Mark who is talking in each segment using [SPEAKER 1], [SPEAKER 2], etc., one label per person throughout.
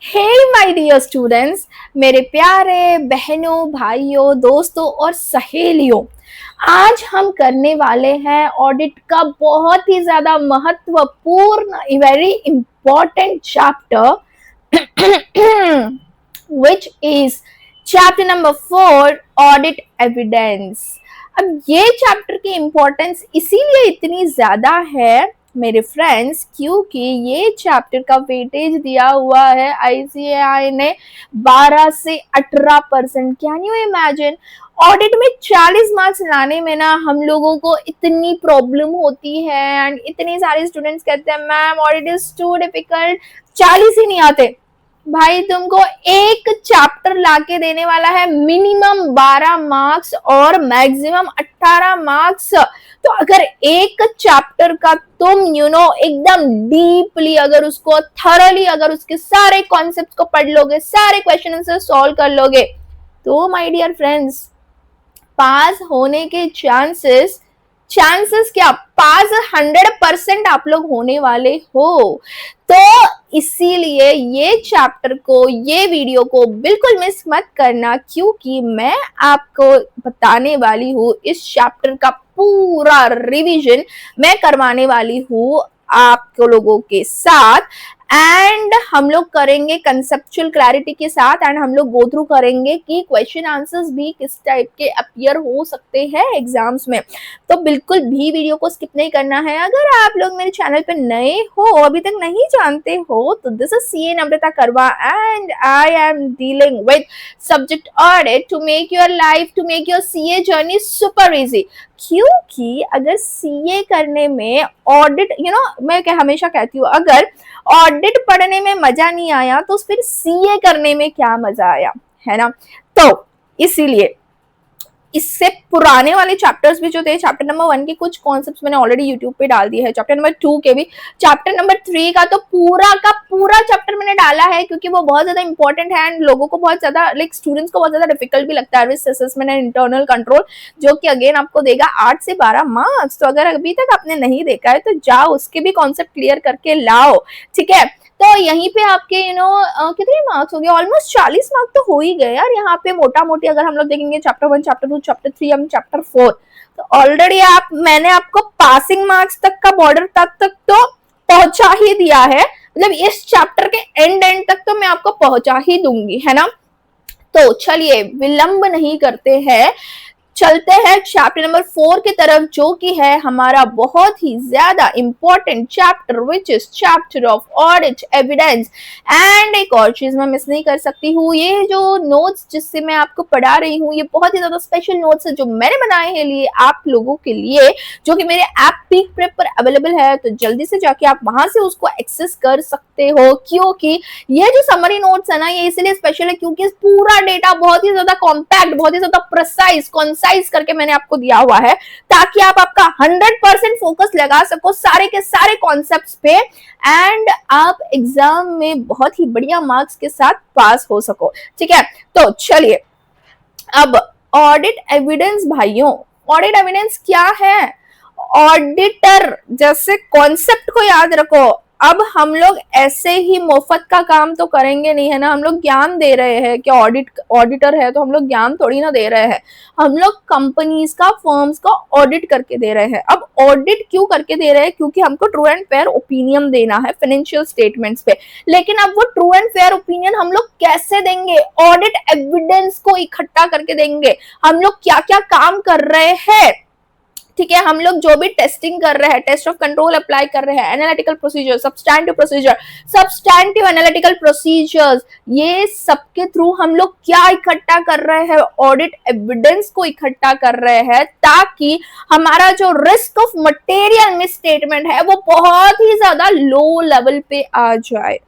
[SPEAKER 1] Hey my dear students, मेरे प्यारे बहनों, भाइयों, दोस्तों और सहेलियों, आज हम करने वाले हैं ऑडिट का बहुत ही ज्यादा महत्वपूर्ण, very important chapter which is chapter number 4, audit evidence. अब ये चैप्टर की इंपॉर्टेंस इसीलिए इतनी ज्यादा है मेरे फ्रेंड्स, क्योंकि ये चैप्टर का वेटेज दिया हुआ है आईसीएआई ने 12 से 18%। Can you imagine? ऑडिट में 40 मार्क्स लाने में ना हम लोगों को इतनी प्रॉब्लम होती है एंड इतने सारे स्टूडेंट्स कहते हैं ma'am audit is too difficult, 40 ही नहीं आते। भाई तुमको एक चैप्टर लाके देने वाला है मिनिमम 12 मार्क्स और मैक्सिमम 18 मार्क्स। तो अगर एक चैप्टर का तुम एकदम डीपली अगर उसको थरली अगर उसके सारे कॉन्सेप्ट को पढ़ लोगे, सारे क्वेश्चन आंसर सॉल्व कर लोगे, तो माय डियर फ्रेंड्स पास होने के चांसेस क्या, पास 100% आप लोग होने वाले हो। तो इसीलिए ये चैप्टर को, ये वीडियो को बिल्कुल मिस मत करना, क्योंकि मैं आपको बताने वाली हूँ इस चैप्टर का पूरा रिवीजन मैं करवाने वाली हूँ आप लोगों के साथ। एंड हम लोग करेंगे कंसेप्चुअल क्लैरिटी के साथ एंड हम लोग गो थ्रू करेंगे कि क्वेश्चन आंसर्स भी किस टाइप के अपीयर हो सकते हैं एग्जाम्स में। तो बिल्कुल भी वीडियो को स्किप नहीं करना है। अगर आप लोग मेरे चैनल पे नए हो, अभी तक नहीं जानते हो, तो this is CA Namrata Karwa and I am dealing with subject audit to make your life, to make your CA journey super easy. क्योंकि अगर सीए करने में ऑडिट, मैं हमेशा कहती हूँ, अगर ऑडिट पढ़ने में मजा नहीं आया तो फिर सीए करने में क्या मजा आया, है ना। तो इसीलिए इससे पुराने वाले चैप्टर्स भी जो थे, चैप्टर नंबर 1 के कुछ कॉन्सेप्ट्स मैंने ऑलरेडी यूट्यूब पे डाल दिए है, चैप्टर नंबर 2 के भी, चैप्टर नंबर 3 का तो पूरा का पूरा चैप्टर मैंने डाला है, क्योंकि वो बहुत ज्यादा इंपॉर्टेंट है एंड लोगों को बहुत ज्यादा, लाइक स्टूडेंट्स को बहुत ज्यादा डिफिकल्ट भी लगता है risk assessment and internal control, जो कि अगेन आपको देगा 8 से 12 मार्क्स। तो अगर अभी तक आपने नहीं देखा है तो जाओ उसके भी कॉन्सेप्ट क्लियर करके लाओ, ठीक है। तो यहीं पे आपके कितने मार्क्स हो गए, ऑलमोस्ट 40 मार्क्स तो हो ही गए यार यहाँ पे मोटा मोटी। अगर हम लोग देखेंगे chapter 1, chapter 2, chapter 3 and chapter 4, तो ऑलरेडी मैंने आपको पासिंग मार्क्स तक का बॉर्डर तक तो पहुंचा ही दिया है। मतलब इस चैप्टर के एंड तक तो मैं आपको पहुंचा ही दूंगी, है ना। तो चलिए विलंब नहीं करते हैं, चलते हैं चैप्टर नंबर 4 की तरफ, जो कि है हमारा बहुत ही ज्यादा important chapter, which is chapter of audit evidence. And एक और चीज मैं मिस नहीं कर सकती हूँ, ये जो नोट्स जिससे मैं आपको पढ़ा रही हूँ, ये बहुत ही ज्यादा स्पेशल नोट्स है जो मैंने बनाए हैं लिए आप लोगों के लिए, जो कि मेरे ऐप पीक प्रेप पर अवेलेबल है। तो जल्दी से जाके आप वहां से उसको एक्सेस कर सकते हो, क्योंकि ये जो समरी नोट्स है ना, ये इसलिए स्पेशल है क्योंकि पूरा डेटा बहुत ही ज्यादा कॉम्पैक्ट, बहुत ही ज्यादा प्रिसाइज साइज करके मैंने आपको दिया हुआ है, ताकि आप आपका 100% फोकस लगा सको सारे के सारे कॉन्सेप्ट्स पे एंड आप एग्जाम में बहुत ही बढ़िया मार्क्स के साथ पास हो सको, ठीक है। तो चलिए अब ऑडिट एविडेंस भाइयों, ऑडिट एविडेंस क्या है? ऑडिटर जैसे कॉन्सेप्ट को याद रखो। अब हम लोग ऐसे ही मुफ्त का काम तो करेंगे नहीं, है ना। हम लोग ज्ञान दे रहे हैं कि ऑडिटर है तो हम लोग ज्ञान थोड़ी ना दे रहे हैं, हम लोग कंपनीज का, फर्म्स का ऑडिट करके दे रहे हैं। अब ऑडिट क्यों करके दे रहे हैं? क्योंकि हमको ट्रू एंड फेयर ओपिनियन देना है फाइनेंशियल स्टेटमेंट्स पे। लेकिन अब वो ट्रू एंड फेयर ओपिनियन हम लोग कैसे देंगे? ऑडिट एविडेंस को इकट्ठा करके देंगे। हम लोग क्या क्या काम कर रहे हैं, ठीक है, हम लोग जो भी टेस्टिंग कर रहे हैं, टेस्ट ऑफ कंट्रोल अप्लाई कर रहे हैं, analytical procedure, substantive analytical procedures, ये सबके थ्रू हम लोग क्या इकट्ठा कर रहे हैं? ऑडिट एविडेंस को इकट्ठा कर रहे हैं, ताकि हमारा जो रिस्क ऑफ मटेरियल मिसस्टेटमेंट है वो बहुत ही ज्यादा लो लेवल पे आ जाए।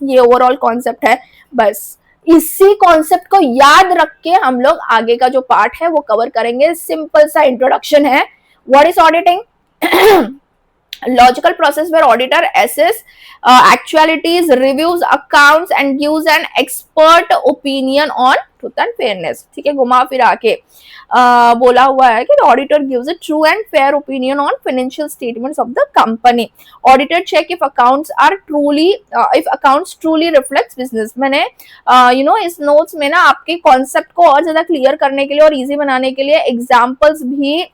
[SPEAKER 1] ये ओवरऑल कॉन्सेप्ट है। बस इसी कॉन्सेप्ट को याद रख के हम लोग आगे का जो पार्ट है वो कवर करेंगे। सिंपल सा इंट्रोडक्शन है। What is auditing? logical process where auditor assess actualities, reviews accounts and gives an expert opinion on truth and fairness. ठीक है, घुमा फिरा के बोला हुआ है कि auditor gives a true and fair opinion on financial statements of the company. Auditor check if accounts are truly if accounts truly reflects business. मैंने इस नोट्स में ना आपके कॉन्सेप्ट को और ज्यादा क्लियर करने के लिए और इजी बनाने के लिए एग्जाम्पल्स भी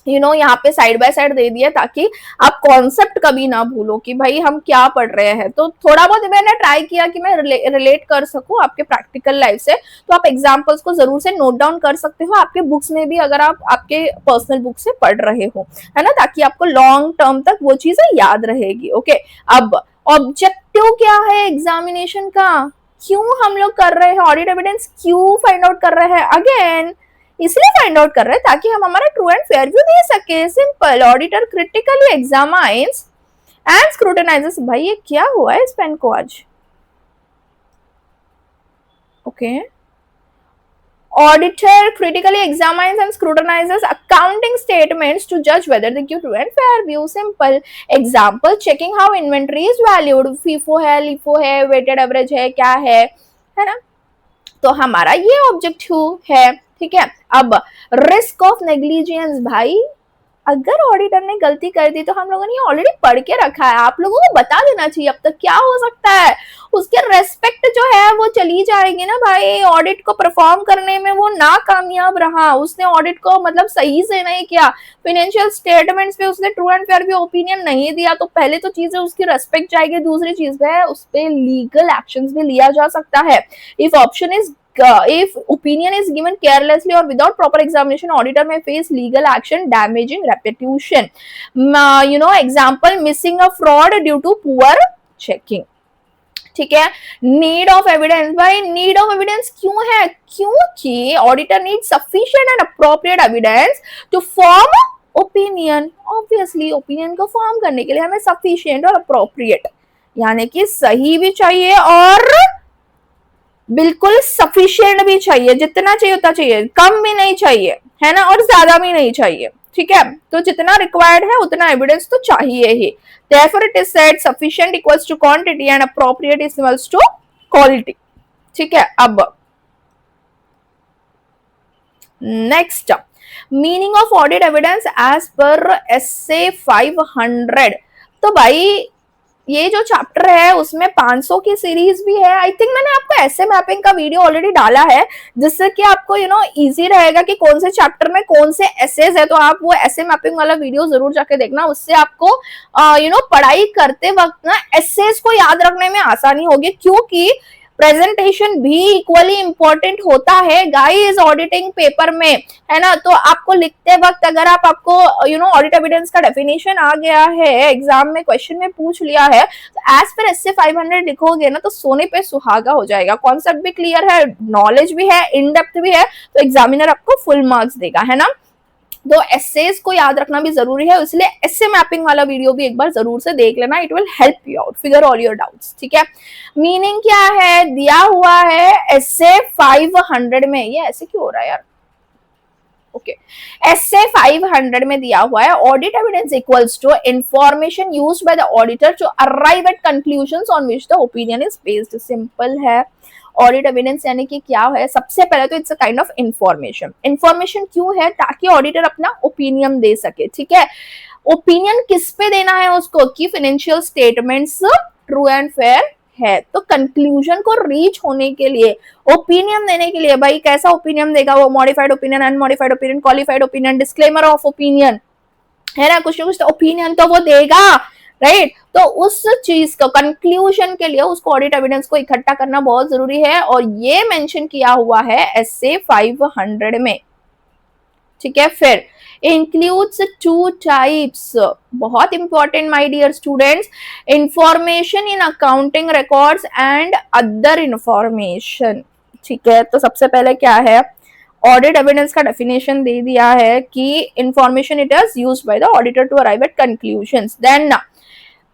[SPEAKER 1] यहाँ पे साइड बाय साइड दे दिया ताकि आप कॉन्सेप्ट कभी ना भूलो कि भाई हम क्या पढ़ रहे हैं। तो थोड़ा बहुत मैंने ट्राई किया कि मैं रिलेट कर सकूं आपके प्रैक्टिकल लाइफ से, तो आप एग्जांपल्स को जरूर से नोट डाउन कर सकते हो आपके बुक्स में भी, अगर आप आपके पर्सनल बुक से पढ़ रहे हो, है ना, ताकि आपको लॉन्ग टर्म तक वो चीजें याद रहेगी। ओके, अब ऑब्जेक्टिव क्या है एग्जामिनेशन का, क्यों हम लोग कर रहे हैं ऑडिट एविडेंस, क्यों फाइंड आउट कर रहे हैं, अगेन इसलिए फाइंड आउट कर रहे हैं ताकि हम हमारा ट्रू एंड फेयर व्यू दे सके। Simple, auditor critically examines and scrutinises. भाई ये क्या हुआ है इस पेन को आज? Okay, auditor critically examines and scrutinises accounting statements to जज whether they give true and fair view. Simple example, checking how inventory is valued, FIFO है, लिफो है, वेटेड एवरेज है, क्या है ना, तो हमारा ये ऑब्जेक्टिव है। ठीक है, अब रिस्क ऑफ नेग्लिजेंस, भाई अगर ऑडिटर ने गलती कर दी तो हम लोगों ने ऑलरेडी पढ़ के रखा है, आप लोगों को बता देना चाहिए अब तक क्या हो सकता है, उसके रेस्पेक्ट जो है वो चली जाएगी ना भाई। ऑडिट को परफॉर्म करने में वो नाकामयाब रहा, उसने ऑडिट को मतलब सही से नहीं किया, फाइनेंशियल स्टेटमेंट्स पे उसने ट्रू एंड फेयर भी ओपिनियन नहीं दिया, तो पहले तो चीज है उसकी रेस्पेक्ट जाएगी, दूसरी चीज है उस पर लीगल एक्शंस भी लिया जा सकता है। If option is if opinion is given carelessly or without proper examination, auditor may face legal action damaging reputation. Example, missing a fraud due to poor checking. ठीक है, नीड ऑफ एविडेंस, भाई need of evidence क्यों है, क्योंकि auditor need sufficient and appropriate evidence to form opinion. Obviously opinion को form करने के लिए हमें सफिशिएंट और अप्रोप्रिएट यानी कि सही भी चाहिए और बिल्कुल सफिशिएंट भी चाहिए, जितना चाहिए उतना चाहिए, कम भी नहीं चाहिए, है ना, और ज्यादा भी नहीं चाहिए। ठीक है, तो जितना रिक्वायर्ड है उतना एविडेंस तो चाहिए ही। Therefore it is said sufficient equals to quantity and appropriate is equals to quality. ठीक है, अब next, meaning of audit evidence as per SA 500। तो भाई ये जो चैप्टर है उसमें 500 की सीरीज भी है। आई थिंक मैंने आपको ऐसे मैपिंग का वीडियो ऑलरेडी डाला है, जिससे कि आपको इजी रहेगा कि कौन से चैप्टर में कौन से एसेज है, तो आप वो ऐसे मैपिंग वाला वीडियो जरूर जाके देखना, उससे आपको पढ़ाई करते वक्त ना एसेज को याद रखने में आसानी होगी, क्योंकि प्रेजेंटेशन भी इक्वली इंपॉर्टेंट होता है गाइस ऑडिटिंग पेपर में, है ना। तो आपको लिखते वक्त अगर आपको ऑडिट एविडेंस का डेफिनेशन आ गया है, एग्जाम में क्वेश्चन में पूछ लिया है, तो एज पर SA 500 लिखोगे ना तो सोने पे सुहागा हो जाएगा। कॉन्सेप्ट भी क्लियर है, नॉलेज भी है, इन डेप्थ भी है, तो एग्जामिनर आपको फुल मार्क्स देगा, है ना। तो एसेज को याद रखना भी जरूरी है, इसलिए एसे मैपिंग वाला वीडियो भी एक बार जरूर से देख लेना, it will help you out figure all your doubts. ठीक है, मीनिंग क्या है दिया हुआ है SA 500 में, ये ऐसे क्यों हो रहा है यार, ओके SA 500 में दिया हुआ है audit evidence equals to information used by the auditor to arrive at conclusions on which the opinion is based. Simple है, ऑडिट एविडेंस यानी कि क्या है, सबसे पहले तो it's a kind of information. Information क्यों है, ताकि ऑडिटर अपना ओपिनियन दे सके। ठीक है, ओपिनियन किस पे देना है उसको, कि financial statements true and fair है। तो कंक्लूजन को रीच होने के लिए, ओपिनियन देने के लिए, भाई कैसा ओपिनियन देगा वो, modified opinion, unmodified opinion, qualified opinion, disclaimer of opinion, है ना, कुछ ना कुछ ओपिनियन तो वो देगा, राइट। तो उस चीज को कंक्लूजन के लिए उसको ऑडिट एविडेंस को इकट्ठा करना बहुत जरूरी है, और ये मेंशन किया हुआ है SA 500 में। ठीक है, फिर includes two types, बहुत important my dear students, information in accounting records and other information. ठीक है, तो सबसे पहले क्या है, ऑडिट एविडेंस का डेफिनेशन दे दिया है कि information it is used by the auditor to arrive at conclusions. Then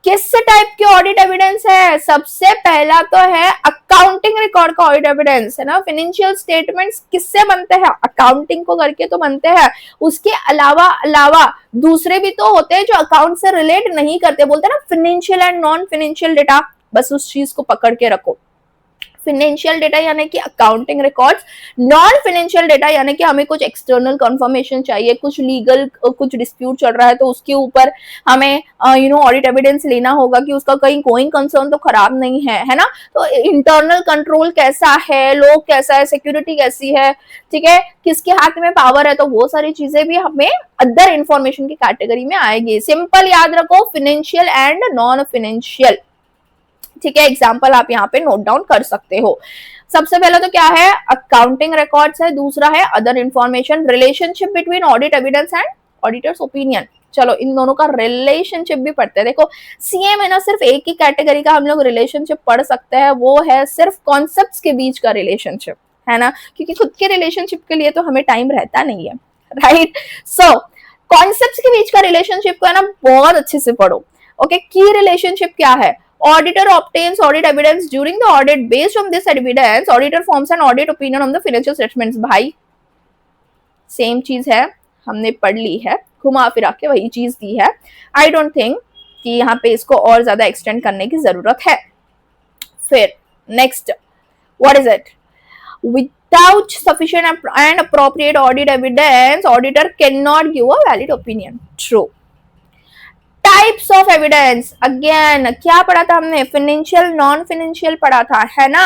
[SPEAKER 1] किस टाइप के ऑडिट एविडेंस है? सबसे पहला तो है अकाउंटिंग रिकॉर्ड का ऑडिट एविडेंस, है ना। फाइनेंशियल स्टेटमेंट्स किससे बनते हैं? अकाउंटिंग को करके तो बनते हैं। उसके अलावा अलावा दूसरे भी तो होते हैं जो अकाउंट से रिलेट नहीं करते, बोलते हैं ना financial and non financial data. बस उस चीज को पकड़ के रखो। फाइनेंशियल डेटा यानी कि accounting records, non financial data यानी कि हमें कुछ एक्सटर्नल कंफर्मेशन चाहिए, कुछ लीगल कुछ डिस्प्यूट चल रहा है तो उसके ऊपर हमें ऑडिट एविडेंस लेना होगा कि उसका कहीं गोइंग कंसर्न तो खराब नहीं है ना। तो इंटरनल कंट्रोल कैसा है, लोग कैसा है, सिक्योरिटी कैसी है, ठीक है, किसके हाथ में पावर है, तो वो सारी चीजें भी हमें अदर इंफॉर्मेशन की कैटेगरी में आएगी। सिंपल याद रखो, फाइनेंशियल एंड नॉन फाइनेंशियल, ठीक है। एग्जाम्पल आप यहाँ पे नोट डाउन कर सकते हो। सबसे पहले तो क्या है? अकाउंटिंग रिकॉर्ड्स है, दूसरा है other information, relationship between audit evidence and auditors opinion. चलो इन दोनों का रिलेशनशिप भी पढ़ते हैं। देखो सीए में ना सिर्फ एक ही कैटेगरी का हम लोग रिलेशनशिप पढ़ सकते हैं, वो है सिर्फ कॉन्सेप्ट्स के बीच का रिलेशनशिप, है ना, क्योंकि खुद के रिलेशनशिप के लिए तो हमें टाइम रहता नहीं है, राइट। सो कॉन्सेप्ट्स के बीच का रिलेशनशिप को है ना बहुत अच्छे से पढ़ो। ओके, की रिलेशनशिप क्या है? Auditor obtains audit evidence during the audit. Based on this evidence, auditor forms an audit opinion on the financial statements. भाई सेम चीज है, हमने पढ़ ली है, घुमा फिरा के वही चीज दी है। आई डोंट थिंक कि यहाँ पे इसको और ज्यादा एक्सटेंड करने की जरूरत है। फिर next, what is it? Without sufficient and appropriate audit evidence, auditor cannot give a valid opinion. True. Types of evidence, again क्या पढ़ा था हमने? फाइनेंशियल नॉन फाइनेंशियल पढ़ा था, है ना।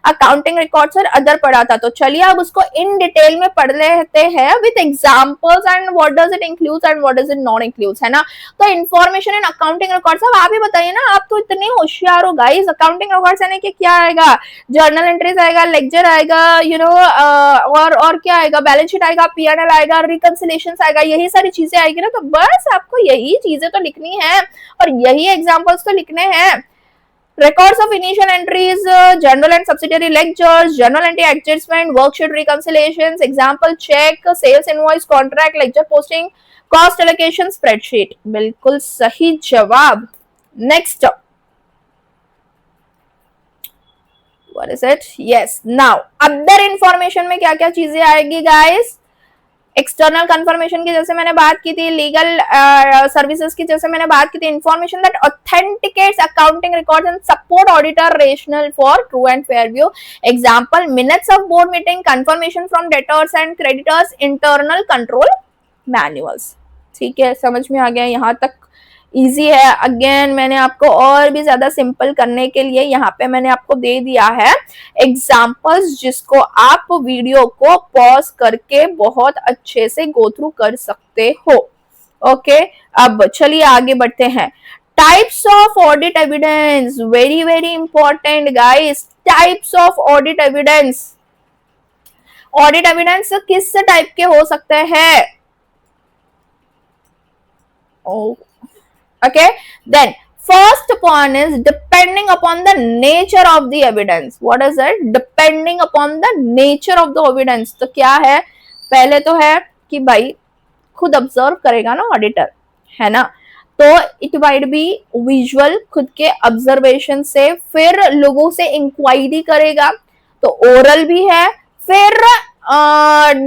[SPEAKER 1] अकाउंटिंग रिकॉर्ड्स और अदर पढ़ा था। तो चलिए अब उसको इन डिटेल में पढ़ लेते हैं with examples and what does it includes and what does it not includes, है ना। तो इंफॉर्मेशन इन अकाउंटिंग रिकॉर्ड्स, अब आप ही बताइए ना, आप तो इतने होशियार हो गाइस। अकाउंटिंग रिकॉर्ड्स यानी कि क्या आएगा? जर्नल एंट्रीज आएगा, लेक्चर आएगा, और क्या आएगा? बैलेंस शीट आएगा, पीएनएल आएगा, रिकंसिलिएशंस आएगा, यही सारी चीजें आएगी ना। तो बस आपको यही चीजें तो लिखनी है और यही एग्जांपल्स तो लिखने हैं। records of initial entries, journal and subsidiary lectures, journal entry adjustment, worksheet reconciliations, example check, sales invoice, contract, lecture posting, cost allocation, spreadsheet. बिल्कुल सही जवाब। next, what is it? yes, now other information में क्या क्या चीजें आएगी guys? External confirmation की जैसे मैंने बात की थी, लीगल सर्विसेज की जैसे मैंने बात की थी, information that authenticates accounting records and support auditor rational for true and fair view. Example minutes of board meeting, confirmation from debtors and creditors, internal control manuals. ठीक है, समझ में आ गया यहाँ तक? इजी है। अगेन मैंने आपको और भी ज्यादा सिंपल करने के लिए यहाँ पे मैंने आपको दे दिया है एग्जाम्पल्स, जिसको आप वीडियो को पॉज करके बहुत अच्छे से गो थ्रू कर सकते हो। ओके, अब चलिए आगे बढ़ते हैं। Types of audit evidence, very very important guys. Types of audit evidence, audit evidence किस टाइप के हो सकते हैं? Okay, then first one is depending upon the nature of the evidence. What is it? Depending upon the nature of the evidence. तो क्या है? पहले तो है कि भाई खुद ऑब्जर्व करेगा ना ऑडिटर, है ना, तो इट माइट बी विजुअल, खुद के ऑब्जर्वेशन से, फिर लोगों से इंक्वायरी करेगा, तो ओरल भी है, फिर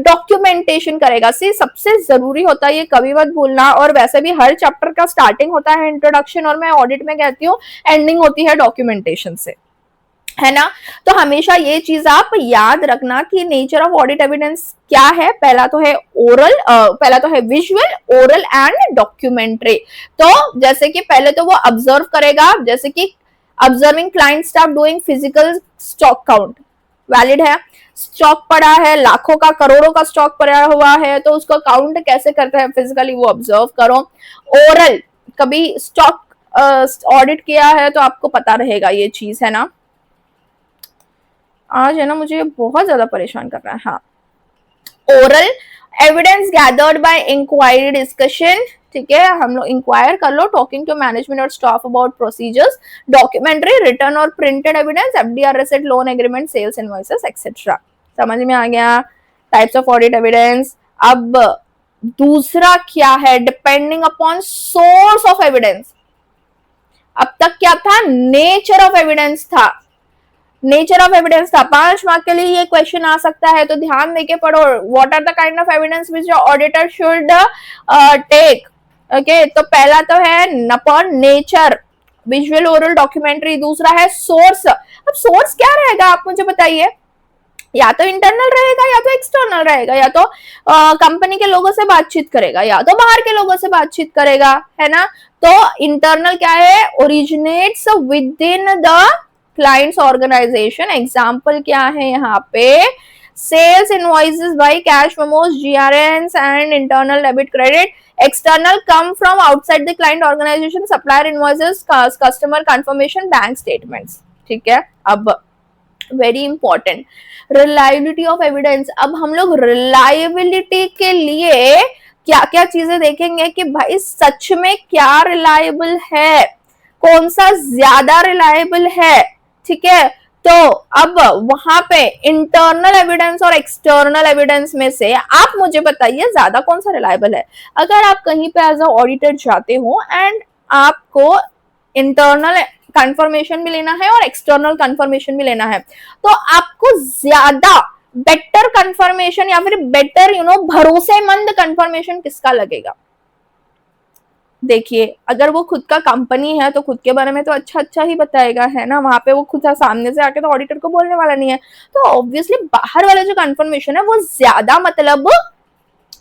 [SPEAKER 1] डॉक्यूमेंटेशन करेगा। सी सबसे जरूरी होता है ये, कभी मत भूलना। और वैसे भी हर चैप्टर का स्टार्टिंग होता है इंट्रोडक्शन, और मैं ऑडिट में कहती हूँ एंडिंग होती है डॉक्यूमेंटेशन से, है ना। तो हमेशा ये चीज आप याद रखना कि नेचर ऑफ ऑडिट एविडेंस क्या है। पहला तो है ओरल, पहला तो है विजुअल, ओरल एंड डॉक्यूमेंट्री। तो जैसे कि पहले तो वो ऑब्जर्व करेगा, जैसे कि observing client staff doing physical stock count, valid है। स्टॉक पड़ा है, लाखों का करोड़ों का स्टॉक पड़ा हुआ है, तो उसको काउंट कैसे करते हैं फिजिकली, वो ऑब्जर्व करो। ओरल, कभी स्टॉक ऑडिट किया है तो आपको पता रहेगा ये चीज, है ना। आज है ना मुझे बहुत ज्यादा परेशान कर रहा है। हाँ, oral evidence gathered by inquiry discussion, ठीक है, हम लोग इंक्वायर कर लो, टॉकिंग टू मैनेजमेंट और staff about procedures. Documentary, written और printed evidence, FDR receipt, loan agreement, sales invoices etcetera. समझ में आ गया टाइप्स ऑफ ऑडिट एविडेंस। अब दूसरा क्या है? Depending upon source of evidence. अब तक क्या था, नेचर ऑफ एविडेंस था, नेचर ऑफ एविडेंस था। 5 मार्क के लिए ये क्वेश्चन आ सकता है, तो ध्यान देके पढ़ो। What are the kind of evidence which auditor should take. Okay, तो पहला तो है upon nature, visual oral documentary. दूसरा है सोर्स। अब सोर्स क्या रहेगा आप मुझे बताइए, या तो इंटरनल रहेगा या तो एक्सटर्नल रहेगा, या तो कंपनी के लोगों से बातचीत करेगा या तो बाहर के लोगों से बातचीत करेगा, है ना। तो इंटरनल क्या है, originates within the client's organisation. Example क्या है यहाँ पे, sales invoices by cash memos, GRNs and internal debit credit. External come from outside the client organisation, supplier invoices, customer confirmation, bank statements. ठीक है, अब very important, reliability of evidence. अब हम लोग रिलायबिलिटी के लिए क्या क्या चीजें देखेंगे कि भाई सच में क्या रिलायबल है, कौन सा ज्यादा रिलायबल है। ठीक है, तो अब वहां पे इंटरनल एविडेंस और एक्सटर्नल एविडेंस में से आप मुझे बताइए ज्यादा कौन सा रिलायबल है। अगर आप कहीं पे एज अ ऑडिटर जाते हो एंड आपको इंटरनल कंफर्मेशन भी लेना है और एक्सटर्नल कंफर्मेशन भी लेना है, तो आपको ज्यादा बेटर कंफर्मेशन या फिर बेटर भरोसेमंद कंफर्मेशन किसका लगेगा। देखिए, अगर वो खुद का कंपनी है तो खुद के बारे में तो अच्छा अच्छा ही बताएगा, है ना। वहां पे वो खुद सामने से आके तो ऑडिटर को बोलने वाला नहीं है, तो ऑब्वियसली बाहर वाला जो कंफर्मेशन है वो ज्यादा मतलब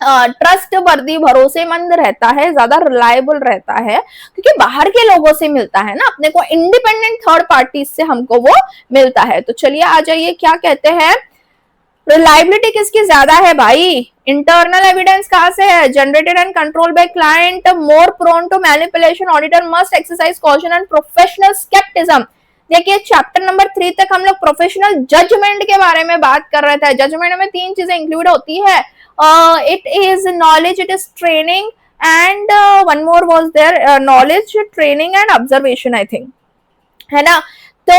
[SPEAKER 1] ट्रस्ट वर्दी, भरोसेमंद रहता है, ज्यादा रिलायबल रहता है, क्योंकि बाहर के लोगों से मिलता है ना, अपने को इंडिपेंडेंट थर्ड पार्टी से हमको वो मिलता है। तो चलिए आ जाइए, क्या कहते हैं, रिलायबिलिटी किसकी ज्यादा है भाई, इंटरनल एविडेंस कहां से है, generated and control by client, more prone to manipulation, auditor must exercise caution and professional scepticism. देखिए, चैप्टर नंबर 3 तक हम लोग प्रोफेशनल जजमेंट के बारे में बात कर रहे थे। जजमेंट में 3 चीजें इंक्लूड होती है, it is knowledge, it is training, and one more was there, knowledge, training and observation, I think, है ना। तो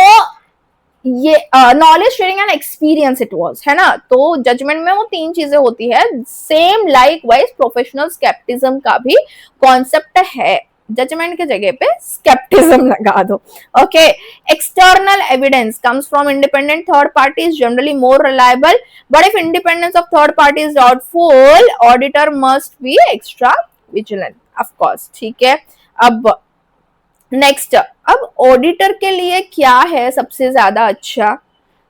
[SPEAKER 1] ये knowledge, training and experience it was, है ना। तो जजमेंट में वो 3 चीजें होती है। Same like wise professional scepticism का भी कॉन्सेप्ट है, जजमेंट के जगह पे स्केप्टिज्म लगा दो। Okay, external evidence comes from independent third parties, generally more reliable, but if independence of third party is doubtful, auditor must be extra vigilant, of course. ठीक है, अब नेक्स्ट, अब ऑडिटर के लिए क्या है सबसे ज्यादा अच्छा।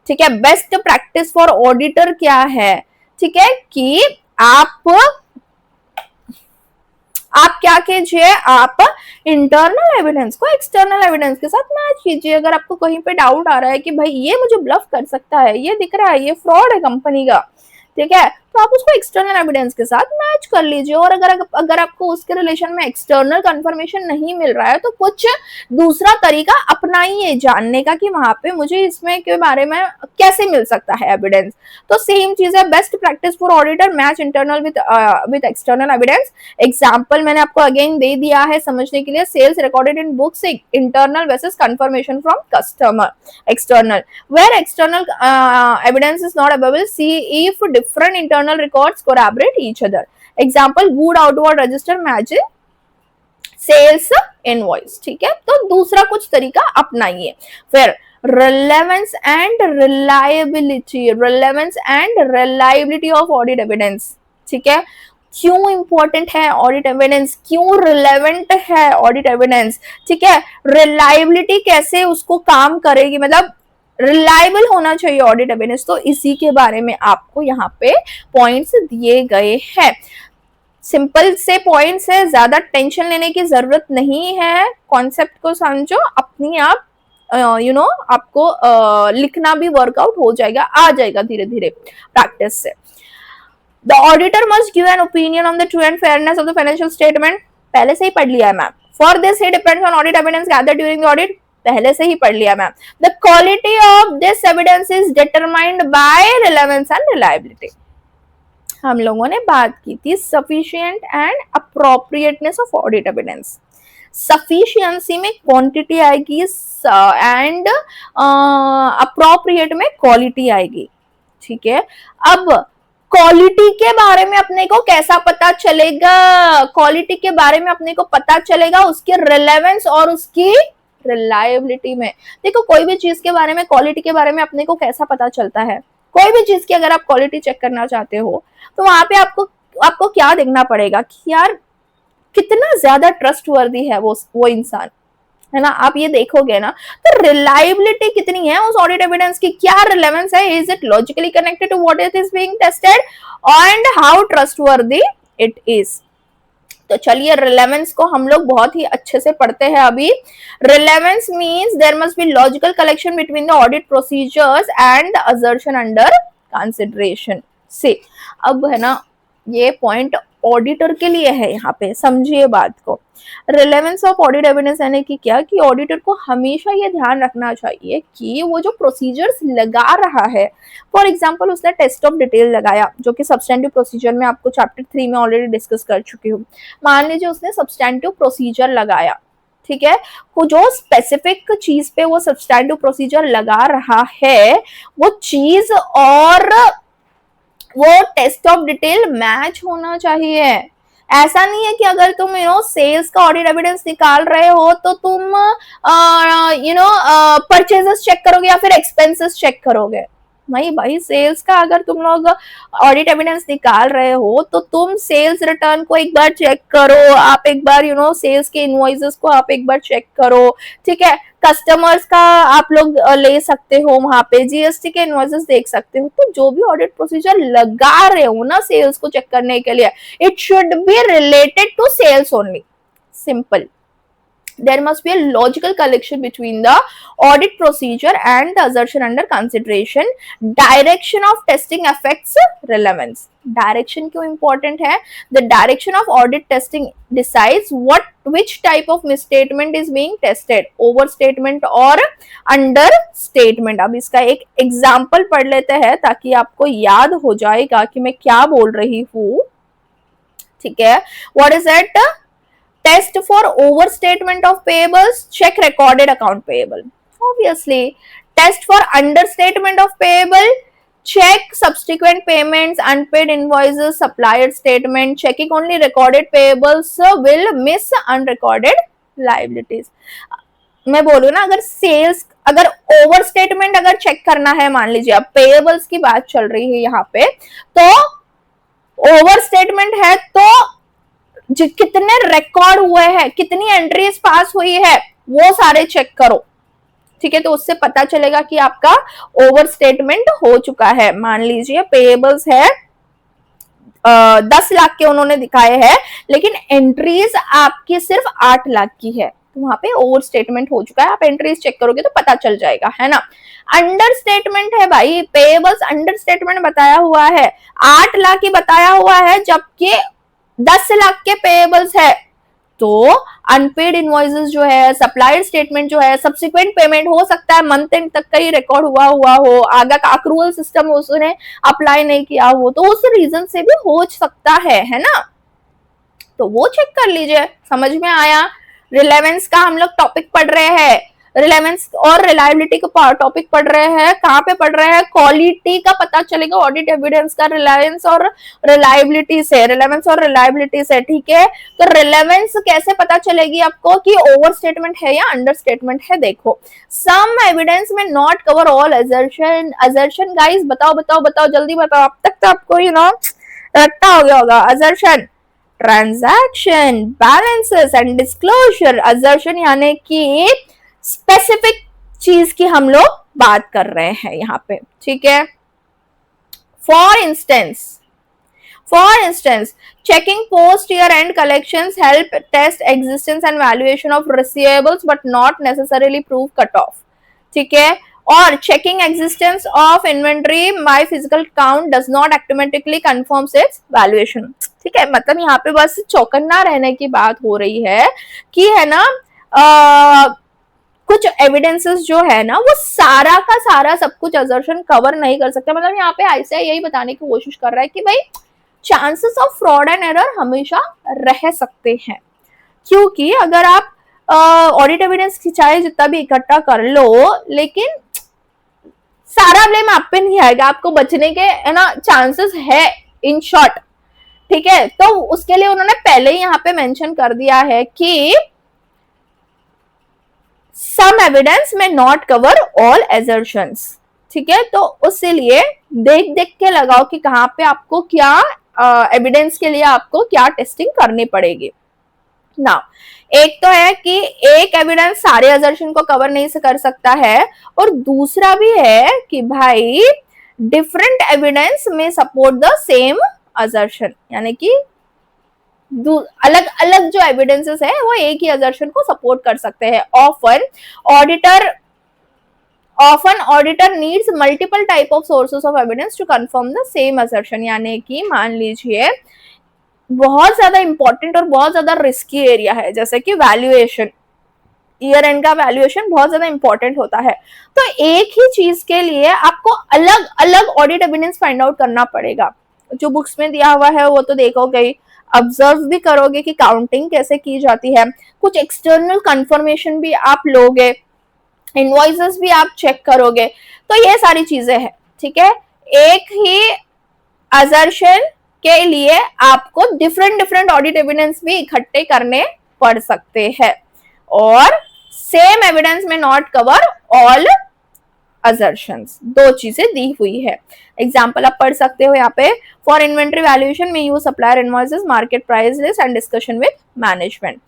[SPEAKER 1] ठीक है, बेस्ट प्रैक्टिस फॉर ऑडिटर क्या है। ठीक है, कि आप क्या कीजिए, आप इंटरनल एविडेंस को एक्सटर्नल एविडेंस के साथ मैच कीजिए। अगर आपको कहीं पे डाउट आ रहा है कि भाई ये मुझे ब्लफ कर सकता है, ये दिख रहा है ये फ्रॉड है कंपनी का, ठीक है, तो आप उसको एक्सटर्नल एविडेंस के साथ मैच कर लीजिए। और अगर आपको उसके रिलेशन में एक्सटर्नल कंफर्मेशन नहीं मिल रहा है, तो कुछ दूसरा तरीका अपनाइए जानने का कि वहां पे मुझे इसमें के बारे में कैसे मिल सकता है एविडेंस। तो सेम चीज है, best practice for auditor, match internal with external evidence. Example मैंने आपको अगेन दे दिया है समझने के लिए, sales recorded in books, internal versus confirmation from customer, external, where external evidence is not available, see if different internal records corroborate each other. Example, good outward register matches sales invoice. ठीक है, तो दूसरा कुछ तरीका अपनाइए। फिर relevance and reliability, relevance and reliability of audit evidence. ठीक है, क्यों इंपॉर्टेंट है ऑडिट एविडेंस, क्यों रिलेवेंट है ऑडिट एविडेंस। ठीक है, रिलायबिलिटी कैसे उसको काम करेगी, मतलब रिलायबल होना चाहिए ऑडिट एविडेंस, तो इसी के बारे में आपको यहाँ पे पॉइंट्स दिए गए हैं। सिंपल से पॉइंट्स है, ज्यादा टेंशन लेने की जरूरत नहीं है, कॉन्सेप्ट को समझो, अपनी आप आपको लिखना भी वर्कआउट हो जाएगा, आ जाएगा धीरे धीरे प्रैक्टिस से। The auditor must give an opinion on the true and fairness of the financial statement, पहले से ही पढ़ लिया है ma'am. For this he depends on audit evidence gathered during the audit, पहले से ही पढ़ लिया ma'am. The quality of this evidence is determined by relevance and reliability, हम लोगों ने बात की थी sufficient and appropriateness of audit evidence. Sufficiency में क्वांटिटी आएगी एंड अप्रोप्रिएट में क्वालिटी आएगी। ठीक है, अब क्वालिटी के बारे में अपने को कैसा पता चलेगा, क्वालिटी के बारे में अपने को पता चलेगा उसके रिलेवेंस और उसकी रिलायबिलिटी में। देखो कोई भी चीज के बारे में, क्वालिटी के बारे में अपने को कैसा पता चलता है, कोई भी चीज की अगर आप क्वालिटी चेक करना चाहते हो तो वहां पे आपको आपको क्या देखना पड़ेगा कि यार कितना ज्यादा ट्रस्टवर्दी है वो इंसान, है ना। आप ये देखोगे ना, तो रिलायबिलिटी कितनी है उस ऑडिट एविडेंस की, क्या रिलेवेंस है, is it logically connected to what it is being tested and how trustworthy it is. तो चलिए रिलेवेंस को हम लोग बहुत ही अच्छे से पढ़ते हैं अभी। Relevance means there must be logical collection between the audit procedures and the assertion under consideration से। अब है ना ये पॉइंट ऑडिटर के लिए है, यहाँ पे समझिए बात को। रिलेवेंस ऑफ ऑडिट एविडेंस यानी कि क्या, कि ऑडिटर को हमेशा ये ध्यान रखना चाहिए कि वो जो प्रोसीजर्स लगा रहा है, फॉर एग्जाम्पल उसने टेस्ट ऑफ डिटेल लगाया जो कि सब्सटेंटिव प्रोसीजर में आपको चैप्टर 3 में ऑलरेडी डिस्कस कर चुकी हूँ। मान लीजिए उसने सब्सटेंटिव प्रोसीजर लगाया, ठीक है, वो जो स्पेसिफिक चीज पे वो सब्सटेंटिव प्रोसीजर लगा रहा है वो चीज और वो टेस्ट ऑफ डिटेल मैच होना चाहिए। ऐसा नहीं है कि अगर तुम सेल्स का ऑडिट एविडेंस निकाल रहे हो तो तुम परचेजेस चेक करोगे या फिर एक्सपेंसेस चेक करोगे। नहीं भाई, सेल्स का अगर तुम लोग ऑडिट एविडेंस निकाल रहे हो तो तुम सेल्स रिटर्न को एक बार चेक करो, आप एक बार सेल्स के इनवॉइसेस को आप एक बार चेक करो, ठीक है। कस्टमर्स का आप लोग ले सकते हो, वहां पे जीएसटी के इनवॉइसेस देख सकते हो। तो जो भी ऑडिट प्रोसीजर लगा रहे हो ना सेल्स को चेक करने के लिए, it should be related to sales only, simple. There must be a logical connection between the audit procedure and the assertion under consideration. Direction of testing affects relevance. Direction क्यों important है? The direction of audit testing decides which type of misstatement is being tested, overstatement और understatement. अब इसका एक example पढ़ लेते हैं ताकि आपको याद हो जाएगा कि मैं क्या बोल रही हूँ, ठीक है। What is it? Test for overstatement of payables, check recorded account payable. Obviously, test for understatement of payable, check subsequent payments, unpaid invoices, supplier statement. Checking only recorded payables will miss unrecorded liabilities. मैं बोलूँ ना, अगर sales अगर over statement अगर check करना है, मान लीजिए अब पेएबल्स की बात चल रही है यहाँ पे, तो ओवर स्टेटमेंट है तो कितने रिकॉर्ड हुए हैं, कितनी एंट्रीज पास हुई है, वो सारे चेक करो, ठीक है। तो उससे पता चलेगा कि आपका ओवर स्टेटमेंट हो चुका है। मान लीजिए पेएबल्स है 10 लाख के उन्होंने दिखाए हैं, लेकिन एंट्रीज आपकी सिर्फ 8 लाख की है, तो वहां पे ओवर स्टेटमेंट हो चुका है। आप एंट्रीज चेक करोगे तो पता चल जाएगा, है ना। अंडर स्टेटमेंट है भाई, पेएबल्स अंडर स्टेटमेंट बताया हुआ है, 8 लाख ही बताया हुआ है जबकि 10 लाख के पेएबल्स है, तो अनपेड इनवॉइसेस जो है, सप्लायर स्टेटमेंट जो है, सब्सिक्वेंट पेमेंट हो सकता है मंथ एंड तक का ही रिकॉर्ड हुआ हो, आगे का अक्रूवल सिस्टम उसने अप्लाई नहीं किया हो, तो उस रीजन से भी हो सकता है ना। तो वो चेक कर लीजिए। समझ में आया? रिलेवेंस का हम लोग टॉपिक पढ़ रहे हैं, रिलेवेंस और रिलायबिलिटी का टॉपिक पढ़ रहे हैं। कहाँ पे पढ़ रहे हैं? क्वालिटी का पता चलेगा ऑडिट एविडेंस का रिलेवेंस और रिलायबिलिटी से, रिलेवेंस और रिलायबिलिटी से, ठीक है। तो रिलेवेंस कैसे पता चलेगी आपको कि ओवर स्टेटमेंट है या अंडर स्टेटमेंट है? देखो, सम एविडेंस में not cover all assertion. Assertion guys बताओ बताओ बताओ, जल्दी बताओ, अब तक तो आपको रट्टा हो गया होगा। Assertion, transaction, balances and disclosure. Assertion यानी कि स्पेसिफिक चीज की हम लोग बात कर रहे हैं यहाँ पे, ठीक है। For instance checking post year end collections help test existence and valuation of receivables but not necessarily prove cut off, ठीक है। और checking existence of inventory by physical count does not automatically confirms its valuation, ठीक है। मतलब यहाँ पे बस चौकन्ना रहने की बात हो रही है कि है ना कुछ एविडेंसेस जो है ना वो सारा का सारा सब कुछ असर्शन कवर नहीं कर सकता। मतलब यहाँ पे ऐसा यही बताने की कोशिश कर रहा है कि भाई chances of fraud and error हमेशा रह सकते हैं, क्योंकि अगर आप ऑडिट एविडेंस चाहे जितना भी इकट्ठा कर लो, लेकिन सारा ब्लेम आप पे नहीं आएगा, आपको बचने के है ना चांसेस है इन शॉर्ट, ठीक है। तो उसके लिए उन्होंने पहले ही यहाँ पे मेंशन कर दिया है कि सम एविडेंस में नॉट कवर ऑल एजर्शंस, ठीक है। तो उसके लिए देख देख के लगाओ कि कहाँ पे आपको क्या एविडेंस के लिए आपको क्या टेस्टिंग करनी पड़ेगी ना। एक तो है कि एक एविडेंस सारे अजर्शन को कवर नहीं कर सकता है, और दूसरा भी है कि भाई डिफरेंट एविडेंस में सपोर्ट द सेम अजर्शन, यानी कि अलग अलग जो एविडेंसेस है वो एक ही अजर्शन को सपोर्ट कर सकते हैं। often auditor needs multiple type of sources of evidence to confirm the same assertion, यानी कि मान लीजिए बहुत ज्यादा इंपॉर्टेंट और बहुत ज्यादा रिस्की एरिया है, जैसे कि वैल्यूएशन, ईयर एंड का वैल्यूएशन बहुत ज्यादा इंपॉर्टेंट होता है। तो एक ही चीज के लिए आपको अलग अलग ऑडिट एविडेंस फाइंड आउट करना पड़ेगा। जो बुक्स में दिया हुआ है वो तो देखोगे ही, ऑब्जर्व भी करोगे कि काउंटिंग कैसे की जाती है, कुछ एक्सटर्नल कंफर्मेशन भी आप लोगे, इनवॉइसेस भी आप चेक करोगे। तो ये सारी चीजें हैं, ठीक है। एक ही असर्शन के लिए आपको डिफरेंट डिफरेंट ऑडिट एविडेंस भी इकट्ठे करने पड़ सकते हैं, और सेम एविडेंस में नॉट कवर ऑल असर्शंस, दो चीजें दी हुई है। एग्जाम्पल आप पढ़ सकते हो यहाँ पे, फॉर इन्वेंट्री वैल्यूएशन में use supplier invoices, market price list and discussion with management.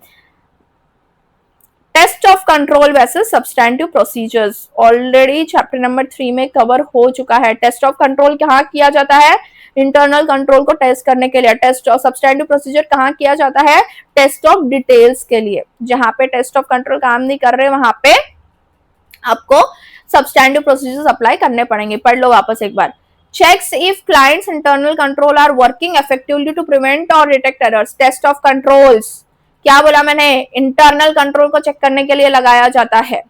[SPEAKER 1] Test of control versus substantive procedures already chapter number 3 में कवर हो चुका है। टेस्ट ऑफ कंट्रोल कहाँ किया जाता है? इंटरनल कंट्रोल को टेस्ट करने के लिए। टेस्ट ऑफ सब्सटैंटिव प्रोसीजर कहाँ किया जाता है? टेस्ट ऑफ डिटेल्स के लिए। जहां पे टेस्ट ऑफ कंट्रोल काम नहीं कर रहे वहां पे आपको सब्सटैंटिव प्रोसीजर्स अप्लाई करने पड़ेंगे। पढ़ लो वापस एक बार। Checks if client's internal control are working effectively to prevent और detect errors. Test of controls क्या बोला मैंने? इंटरनल कंट्रोल को चेक करने के लिए लगाया जाता है।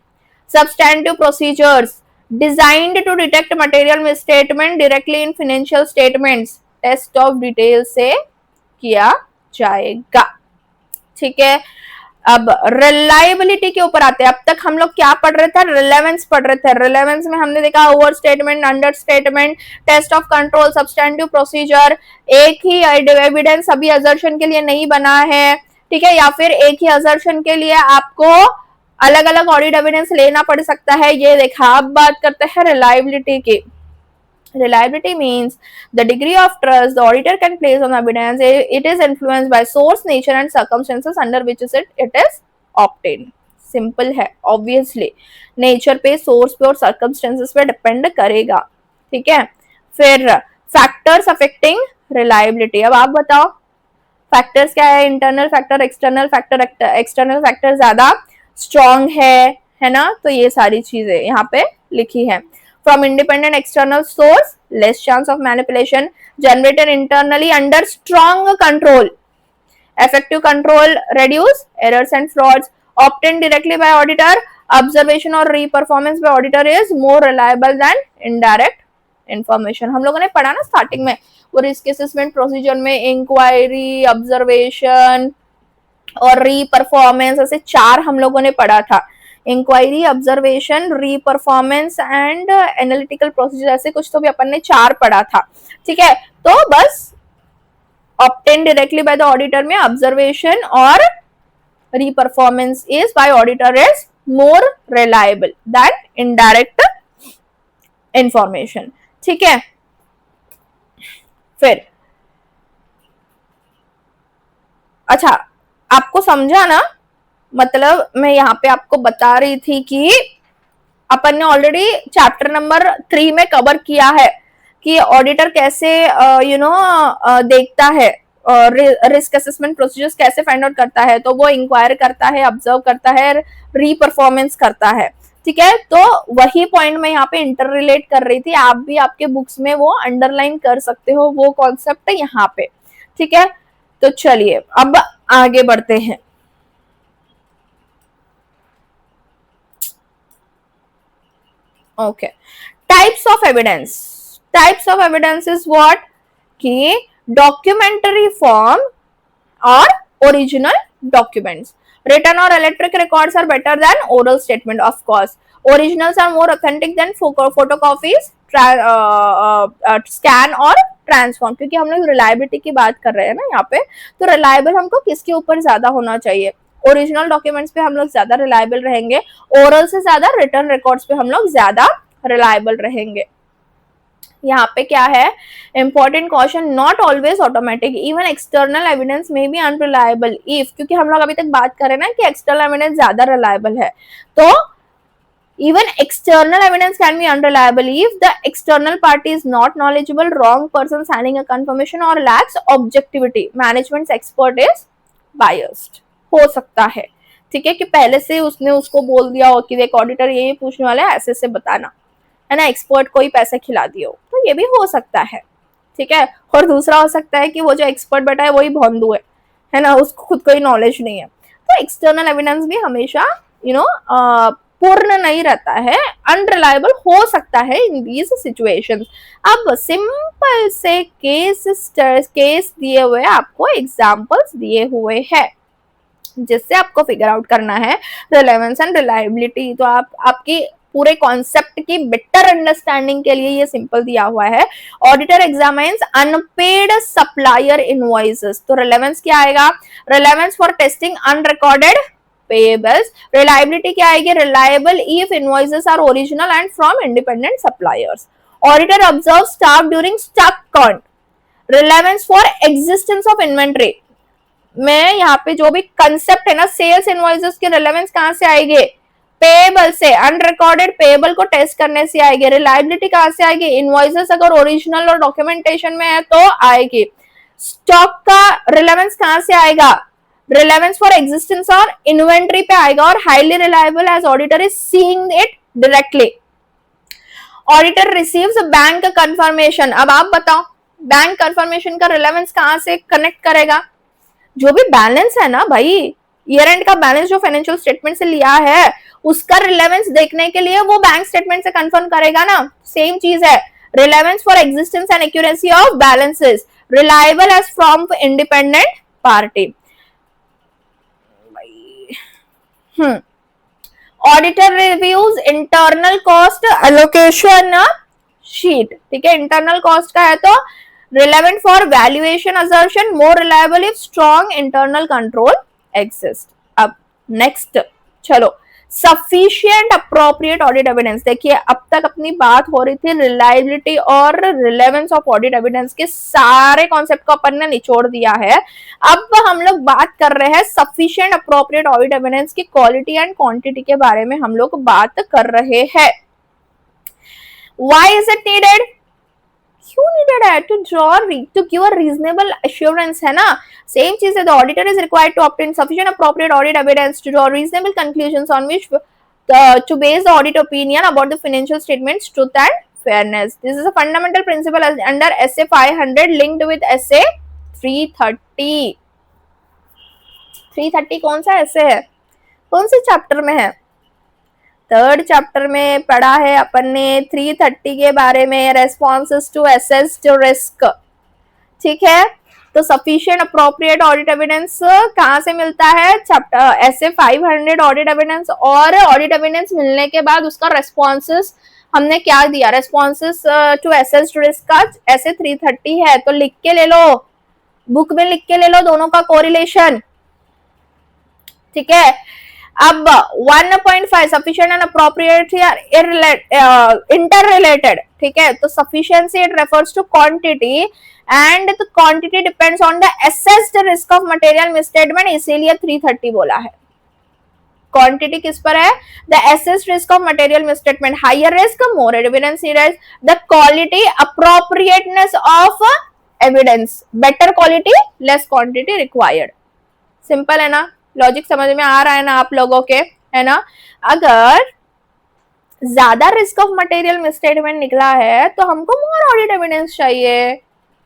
[SPEAKER 1] Substantive procedures designed to detect material misstatement directly in financial statements, test of detail से किया जाएगा, ठीक है। अब रिलायबिलिटी के ऊपर आते हैं। अब तक हम लोग क्या पढ़ रहे थे? रिलेवेंस पढ़ रहे थे। रिलेवेंस में हमने देखा over statement, under statement, test of control, substantive procedure. एक ही एविडेंस सभी असर्शन के लिए नहीं बना है, ठीक है, या फिर एक ही असर्शन के लिए आपको अलग अलग ऑडिट एविडेंस लेना पड़ सकता है, ये देखा। अब बात करते हैं रिलायबिलिटी की। Reliability means the degree of trust the auditor can place on evidence. It is influenced by source, nature and circumstances under which it is obtained. Simple है, obviously nature पे, source पे और circumstances पे depend करेगा, ठीक है। फिर factors affecting reliability, अब आप बताओ फैक्टर्स क्या है? Internal factor, external factor, external factor ज्यादा स्ट्रॉन्ग है ना। तो ये सारी चीजें यहाँ पे लिखी है। From independent external source, less chance of manipulation, generated internally under strong control, effective control, reduce errors and frauds, obtained directly by auditor, observation or re-performance by auditor is more reliable than indirect information। हम लोगों ने पढ़ा ना starting में, वो risk assessment procedure में inquiry, observation और री-परफॉर्मेंस, ऐसे 4 हम लोगों ने पढ़ा था। इंक्वायरी, ऑब्जर्वेशन, री परफॉर्मेंस एंड एनालिटिकल प्रोसीजर, ऐसे कुछ तो भी अपन ने 4 पढ़ा था, ठीक है। तो बस obtain directly by the auditor में ऑब्जर्वेशन और reperformance is by auditor is more reliable than indirect information, ठीक है। फिर अच्छा, आपको समझा ना? मतलब मैं यहाँ पे आपको बता रही थी कि अपन ने ऑलरेडी चैप्टर नंबर 3 में कवर किया है कि ऑडिटर कैसे देखता है, रिस्क असेसमेंट प्रोसीजर्स कैसे फाइंड आउट करता है। तो वो इंक्वायर करता है, ऑब्जर्व करता है, री परफॉर्मेंस करता है, ठीक है। तो वही पॉइंट मैं यहाँ पे इंटर रिलेट कर रही थी, आप भी आपके बुक्स में वो अंडरलाइन कर सकते हो, वो कॉन्सेप्ट है यहाँ पे, ठीक है। तो चलिए अब आगे बढ़ते हैं। Okay, types of evidence. Types of evidence is what? कि documentary form or original documents. Written or electric records are better than oral statement, of course. Originals are more authentic than photocopies, scan और transform, क्योंकि हम लोग reliability की बात कर रहे हैं ना यहाँ पे। तो रिलायबल हमको किसके ऊपर ज्यादा होना चाहिए? ओरिजिनल डॉक्यूमेंट्स पे हम लोग ज्यादा रिलायबल रहेंगे, ओरल से ज्यादा रिटर्न रिकॉर्ड्स पे हम लोग ज्यादा रिलायबल रहेंगे। यहाँ पे क्या है important question, not always automatic, even external evidence में भी अनरिलायबल इफ, क्योंकि हम लोग अभी तक बात करें ना कि एक्सटर्नल एविडेंस ज्यादा रिलायबल है, तो even external evidence can be unreliable if the external party is not knowledgeable, wrong person signing a confirmation or lacks objectivity, management's expert is biased हो सकता है। ठीक है, कि पहले से उसने उसको बोल दिया हो कि देख ऑडिटर ये पूछने वाला है, ऐसे से बताना, है ना, एक्सपर्ट को ही पैसे खिला दिए हो, तो ये भी हो सकता है। ठीक है, और दूसरा हो सकता है कि वो जो एक्सपर्ट बैठा है वही भोंदू है ना, उसको खुद को ही नॉलेज नहीं है। तो एक्सटर्नल एविडेंस भी हमेशा पूर्ण नहीं रहता है, अनरिलायबल हो सकता है इन दीज सिचुएशंस। अब सिंपल से केस दिए हुए आपको एग्जांपल्स दिए हुए हैं जिससे आपको फिगर आउट करना है रिलेवेंस एंड रिलायबिलिटी। तो आपकी पूरे कॉन्सेप्ट की बेटर अंडरस्टैंडिंग के लिए ये सिंपल दिया हुआ है, auditor examines unpaid supplier invoices. तो रिलेवेंस क्या आएगा, relevance for testing unrecorded payables. Reliability क्या आएगी, reliable if invoices are original and from independent suppliers. Auditor observe staff during stock count. Relevance for existence of inventory में यहाँ पे जो भी कंसेप्ट है ना, सेल्स इनवॉइसेस की रिलेवेंस कहां से आएगी, पेएबल से, अनरिकॉर्डेड पेएबल को टेस्ट करने से आएगी। रिलायबिलिटी कहां से आएगी, इनवॉइसेस अगर ओरिजिनल और डॉक्यूमेंटेशन में है तो आएगी। स्टॉक का रिलेवेंस कहां से आएगा, रिलेवेंस फॉर एग्जिस्टेंस और इन्वेंट्री पे आएगा, और highly reliable as auditor is seeing it directly. Auditor receives bank confirmation. अब आप बताओ बैंक कंफर्मेशन का रिलेवेंस कहां से कनेक्ट करेगा, जो भी बैलेंस है ना भाई, ईयर एंड का बैलेंस जो फाइनेंशियल स्टेटमेंट से लिया है उसका रिलेवेंस देखने के लिए वो बैंक स्टेटमेंट से कंफर्म करेगा ना, सेम चीज है। Relevance for existence and accuracy of balances, reliable as from independent party. Auditor reviews internal cost allocation sheet. ठीक है, इंटरनल कॉस्ट का है तो relevant for valuation assertion, more reliable if strong internal control exists। अब next चलो, sufficient appropriate audit evidence। देखिए अब तक अपनी बात हो रही थी रिलायबिलिटी और रिलेवेंस ऑफ ऑडिट एविडेंस के सारे कॉन्सेप्ट को अपन ने निचोड़ दिया है। अब हम लोग बात कर रहे हैं sufficient appropriate audit evidence की क्वालिटी एंड क्वांटिटी के बारे में हम लोग बात कर रहे हैं। Why is it needed? क्यों needed है, to give a reasonable assurance, है ना, सेम चीज है। The auditor is required to obtain sufficient appropriate audit evidence to draw reasonable conclusions on which to base the audit opinion about the financial statements truth and fairness. This is a fundamental principle under SA 500 linked with SA 330। 330 कौन सा ऐसे है, कौन से chapter में है, third chapter में पढ़ा है अपन ने 330 के बारे में, रेस्पॉन्सेस टू असेस्ड रिस्क। ठीक है, तो सफिशिएंट अप्रोप्रिएट ऑडिट एविडेंस कहां से मिलता है, चैप्टर SA 500 ऑडिट एविडेंस। और ऑडिट एविडेंस मिलने के बाद उसका रेस्पॉन्सेस हमने क्या दिया, रेस्पॉन्सेस टू असेस्ड रिस्क का SA 330 है, तो लिख के ले लो, बुक में लिख के ले लो दोनों का कोरिलेशन। ठीक है, अब 1.5 सफिशिएंट एंड अप्रोप्रिएट इंटररिलेटेड। ठीक है, तो sufficiency it refers to quantity and the quantity depends on the assessed risk of material misstatement, इसीलिए 330 बोला है। क्वांटिटी किस पर है, the assessed risk of material misstatement, higher risk more evidence needed, the quality appropriateness of evidence, better quality less quantity required. Simple है ना, logic समझ में आ रहा है ना आप लोगों के, है ना। अगर ज्यादा रिस्क ऑफ मटेरियल मिसस्टेटमेंट निकला है तो हमको मोर ऑडिट एविडेंस चाहिए,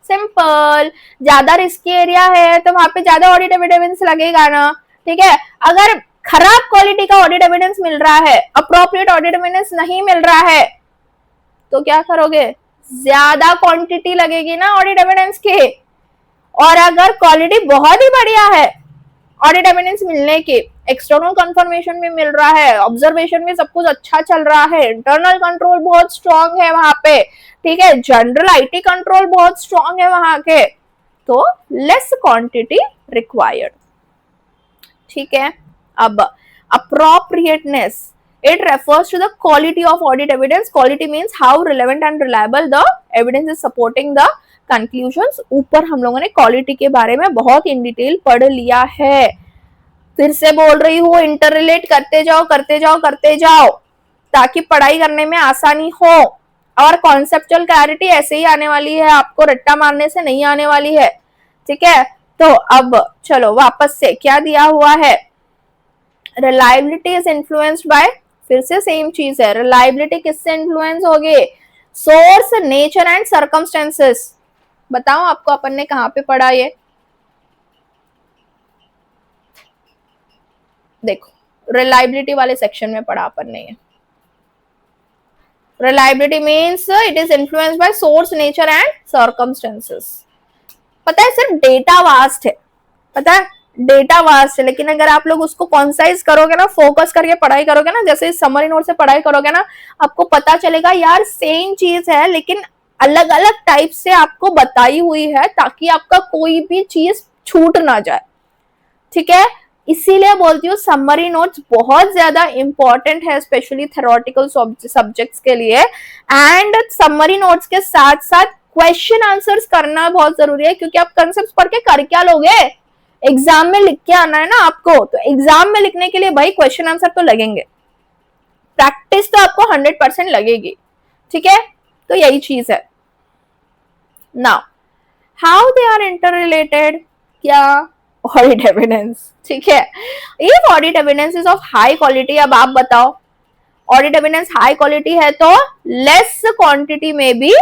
[SPEAKER 1] सिंपल। ज्यादा रिस्की एरिया है तो वहां पे ज्यादा ऑडिट एविडेंस लगेगा ना। ठीक है, अगर खराब क्वालिटी का ऑडिट एविडेंस मिल रहा है, अप्रोप्रिएट ऑडिट एविडेंस नहीं मिल रहा है, तो क्या करोगे, ज्यादा क्वांटिटी लगेगी ना ऑडिट एविडेंस की। और अगर क्वालिटी बहुत ही बढ़िया है, ऑडिट एविडेंस मिलने के, एक्सटर्नल कंफर्मेशन में मिल रहा है, ऑब्जर्वेशन में सब कुछ अच्छा चल रहा है, इंटरनल कंट्रोल बहुत स्ट्रांग है वहां पे, ठीक है, जनरल आईटी कंट्रोल बहुत स्ट्रांग है वहां के, तो लेस क्वांटिटी रिक्वायर्ड। ठीक है, अब appropriateness, it refers to the quality of audit evidence. Quality means how relevant and reliable the evidence is supporting the conclusions. ऊपर हम लोगों ने quality के बारे में बहुत in detail पढ़ लिया है. फिर से बोल रही हूँ, इंटररिलेट करते जाओ करते जाओ करते जाओ ताकि पढ़ाई करने में आसानी हो. और कॉन्सेप्चुअल क्लैरिटी ऐसे ही आने वाली है, आपको रट्टा मारने से नहीं आने वाली है. ठीक है, तो अब चलो वापस से क्या दिया हुआ है. रिलायबिलिटी इज इन्फ्लुएंस्ड बाय, फिर से सेम चीज है. रिलायबिलिटी किससे इन्फ्लुएंस होगी? Source, nature and circumstances. बताओ आपको अपन ने कहां पे पढ़ा ये? देखो, रिलायबिलिटी वाले सेक्शन में पढ़ा अपन ने. Reliability means it is influenced by source, nature and circumstances. पता है सिर्फ डेटा वास्ट है, पता है डेटा वास्ट है, लेकिन अगर आप लोग उसको कॉन्साइज करोगे ना, फोकस करके पढ़ाई करोगे ना, जैसे समरी नोट से पढ़ाई करोगे ना, आपको पता चलेगा यार सेम चीज है लेकिन अलग अलग टाइप से आपको बताई हुई है ताकि आपका कोई भी चीज छूट ना जाए. ठीक है, इसीलिए बोलती हूँ समरी नोट्स बहुत ज्यादा इंपॉर्टेंट है, स्पेशली थ्योरेटिकल सब्जेक्ट्स के लिए. एंड समरी नोट्स के साथ साथ क्वेश्चन आंसर्स करना बहुत जरूरी है, क्योंकि आप कंसेप्ट पढ़ के कर क्या लोगे? एग्जाम में लिख के आना है ना आपको. तो एग्जाम में लिखने के लिए भाई क्वेश्चन आंसर तो लगेंगे, प्रैक्टिस तो आपको 100% लगेगी. ठीक है, तो यही चीज है. Now how they are interrelated? क्या? Audit evidence. ठीक है, if audit evidence is of high quality, अब आप बताओ ऑडिट एविडेंस हाई क्वालिटी है तो लेस क्वांटिटी में be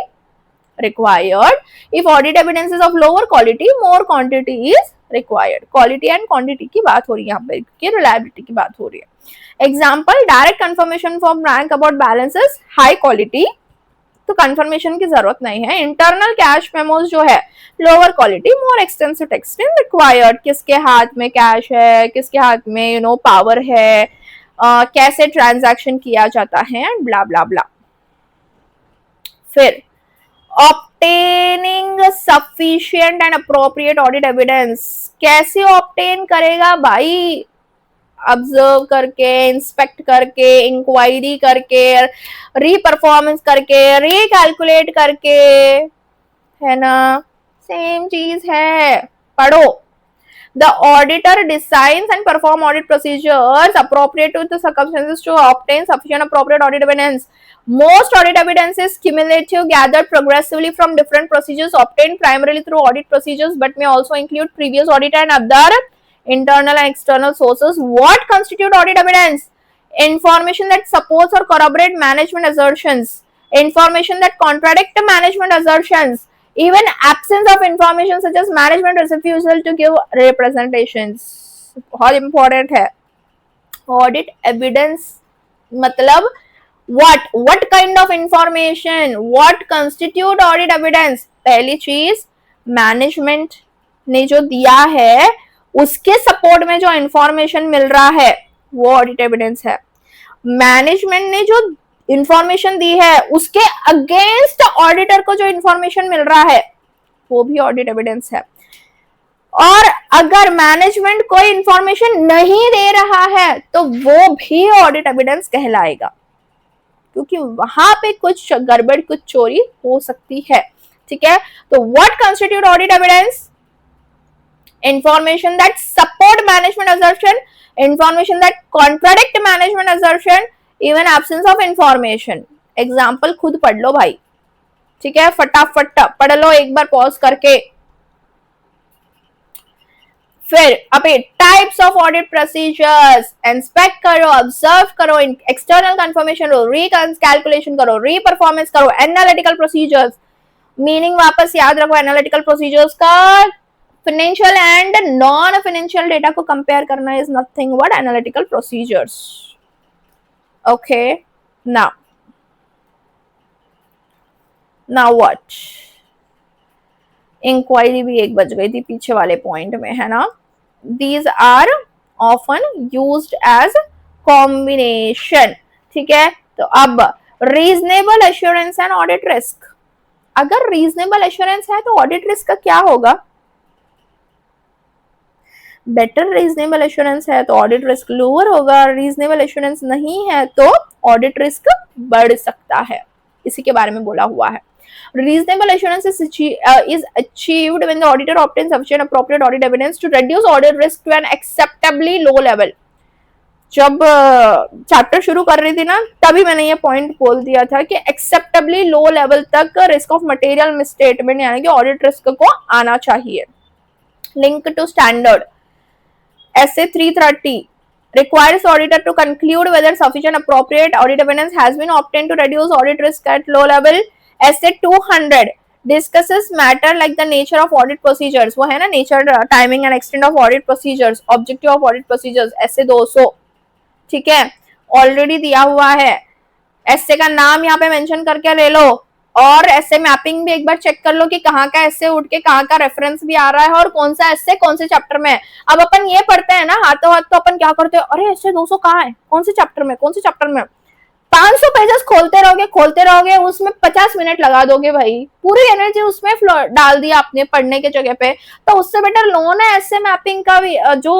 [SPEAKER 1] required. If audit evidence is of lower quality, more quantity is required. Quality and quantity की बात हो रही है यहाँ पे, क्योंकि reliability की बात हो रही है. Example, direct confirmation from bank about balances high quality, तो confirmation की जरूरत नहीं है. Internal cash memos जो है lower quality, more extensive text is required. किसके हाथ में कैश है, किसके हाथ में पावर है, कैसे ट्रांजैक्शन किया जाता है, एंड ब्ला ब्ला ब्ला. फिर obtaining sufficient and appropriate audit evidence, कैसे obtain करेगा भाई? ऑब्जर्व करके, इंस्पेक्ट करके, इंक्वायरी करके, रीपरफॉर्मेंस करके, रिकैलकुलेट करके, है ना? सेम चीज है, पढ़ो. The auditor designs and perform audit procedures appropriate to the circumstances to obtain sufficient appropriate audit evidence. Most audit evidence is cumulative, gathered progressively from different procedures, obtained primarily through audit procedures, but may also include previous audit and other internal and external sources. What constitute audit evidence? Information that supports or corroborate management assertions, information that contradict management assertions, even absence of information such as management refusal to give representations. बहुत important है. Audit evidence मतलब what kind of information, what constitute audit evidence? पहली चीज, management ने जो दिया है उसके सपोर्ट में जो इंफॉर्मेशन मिल रहा है वो ऑडिट एविडेंस है. मैनेजमेंट ने जो इंफॉर्मेशन दी है उसके अगेंस्ट ऑडिटर को जो इंफॉर्मेशन मिल रहा है वो भी ऑडिट एविडेंस है. और अगर मैनेजमेंट कोई इंफॉर्मेशन नहीं दे रहा है तो वो भी ऑडिट एविडेंस कहलाएगा, क्योंकि वहां पे कुछ गड़बड़, कुछ चोरी हो सकती है. ठीक है, तो what constitute audit evidence? Information that support management assertion, information that contradict management assertion, even absence of information. Example खुद पढ़ लो भाई. ठीक है, फटाफट पढ़ लो एक बार पॉज करके. फिर अभी types of audit procedures, inspect करो, ऑब्जर्व करो, एक्सटर्नल कंफर्मेशन करो, रिकैलकुलेशन करो, रीपरफॉर्मेंस करो, एनालिटिकल प्रोसीजर्स. मीनिंग वापस याद रखो एनालिटिकल प्रोसीजर्स का. Financial and non financial data को कंपेयर करना is nothing but analytical procedures. Okay, now what? Inquiry भी एक बज गई थी पीछे वाले पॉइंट में, है ना? These are often used as combination. ठीक है, तो अब reasonable assurance and audit risk. अगर रीजनेबल एश्योरेंस है तो ऑडिट रिस्क का क्या होगा? बेटर रीजनेबल एश्योरेंस है तो ऑडिट रिस्क लोअर होगा, रीजनेबल एश्योरेंस नहीं है तो ऑडिट रिस्क बढ़ सकता है, इसी के बारे में बोला हुआ है। Reasonable assurance is achieved when the auditor obtains sufficient appropriate audit evidence to reduce audit risk to an acceptably low level. जब चैप्टर शुरू कर रही थी ना तभी मैंने ये पॉइंट बोल दिया था कि एक्सेप्टेबली लो लेवल तक रिस्क ऑफ मटेरियल मिसस्टेटमेंट यानी कि ऑडिट रिस्क को आना चाहिए। Link to standard SA 330 requires auditor to conclude whether sufficient appropriate audit evidence has been obtained to reduce audit risk at low level. SA 200 discusses matter like the nature of audit procedures, वो है ना nature, timing and extent of audit procedures, objective of audit procedures, SA 200, ठीक है, already दिया हुआ है। एसे का नाम यहाँ पे मेंशन करके ले लो और एसे मैपिंग भी एक बार चेक कर लो कि कहाँ का एसे उठ के कहाँ का रेफरेंस भी आ रहा है और कौन सा एसे कौन से चैप्टर में है। अब अपन ये पढ़ते हैं ना हाथों हाथ तो अपन क्या करते हैं, अरे एसे 200 कहाँ है, कौन से चैप्टर में, कौन से चैप्टर में, 500 पेजेस खोलते रहोगे उसमें 50 मिनट लगा दोगे भाई, पूरी एनर्जी उसमें डाल दिया आपने पढ़ने के जगह पे। तो उससे बेटर लो ना ऐसे मैपिंग का भी जो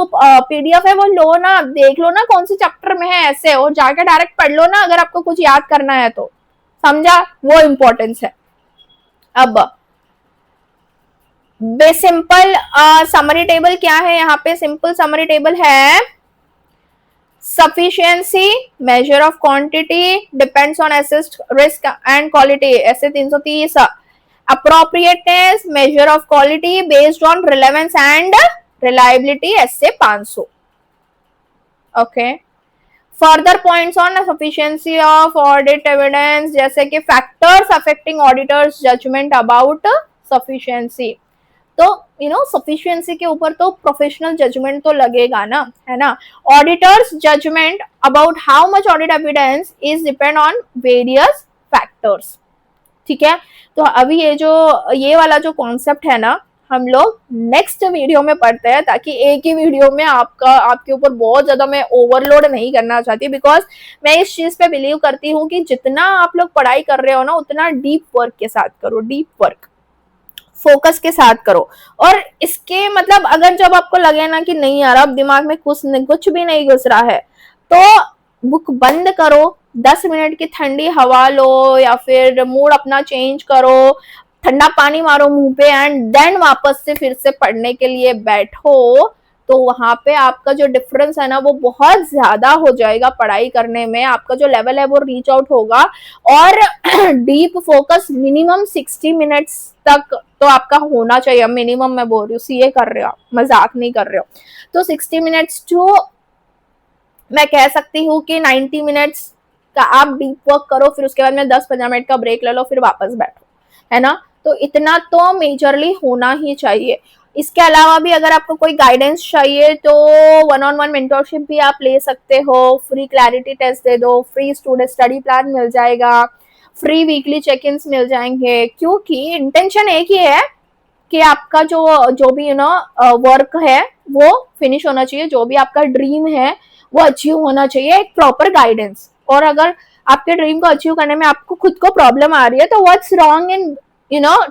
[SPEAKER 1] PDF है वो लो ना, देख लो ना कौन से चैप्टर में है ऐसे और जाके डायरेक्ट पढ़ लो ना अगर आपको कुछ याद करना है तो, समझा, वो इंपॉर्टेंस है। अब सिंपल समरी टेबल क्या है यहाँ पे, सिंपल समरी टेबल है sufficiency measure of quantity depends on assessed risk and quality, ऐसे 330। appropriateness measure of quality based on relevance and reliability, ऐसे 500। okay, further points on sufficiency of audit evidence जैसे कि factors affecting auditors judgment about sufficiency, तो sufficiency के ऊपर तो professional judgement तो लगेगा ना, है ना। Auditor's judgement about how much audit evidence is depend on various factors, ठीक है। तो अभी ये वाला जो कॉन्सेप्ट है ना हम लोग नेक्स्ट वीडियो में पढ़ते हैं, ताकि एक ही वीडियो में आपके ऊपर बहुत ज्यादा मैं ओवरलोड नहीं करना चाहती, बिकॉज मैं इस चीज पे बिलीव करती हूँ कि जितना आप लोग पढ़ाई कर रहे हो ना उतना डीप वर्क के साथ करो, डीप वर्क फोकस के साथ करो। और इसके मतलब अगर जब आपको लगे ना कि नहीं यार अब दिमाग में कुछ भी नहीं घुस रहा है तो बुक बंद करो, 10 मिनट की ठंडी हवा लो या फिर मूड अपना चेंज करो, ठंडा पानी मारो मुंह पे एंड देन वापस से फिर से पढ़ने के लिए बैठो, तो वहां पे आपका जो डिफरेंस है ना वो बहुत ज्यादा हो जाएगा पढ़ाई करने में, आपका जो लेवल है वो रीच आउट होगा। और डीप फोकस मिनिमम 60 मिनट्स तक तो आपका होना चाहिए, मिनिमम मैं बोल रही हूँ, सीए कर रहे हो मजाक नहीं कर रहे हो, तो 60 मिनट्स टू मैं कह सकती हूँ कि 90 मिनट्स का आप डीप वर्क करो, फिर उसके बाद में 10-15 मिनट का ब्रेक ले लो, फिर वापस बैठो, है ना। तो इतना तो मेजरली होना ही चाहिए। इसके अलावा भी अगर आपको कोई गाइडेंस चाहिए तो 1-on-1 मेंटरशिप भी आप ले सकते हो, फ्री क्लैरिटी टेस्ट दे दो, फ्री स्टूडेंट स्टडी प्लान मिल जाएगा, फ्री वीकली चेक इन्स मिल जाएंगे, क्योंकि इंटेंशन एक ही है कि आपका जो भी वर्क है वो फिनिश होना चाहिए, जो भी आपका ड्रीम है वो अचीव होना चाहिए, एक प्रॉपर गाइडेंस। और अगर आपके ड्रीम को अचीव करने में आपको खुद को प्रॉब्लम आ रही है तो what's wrong in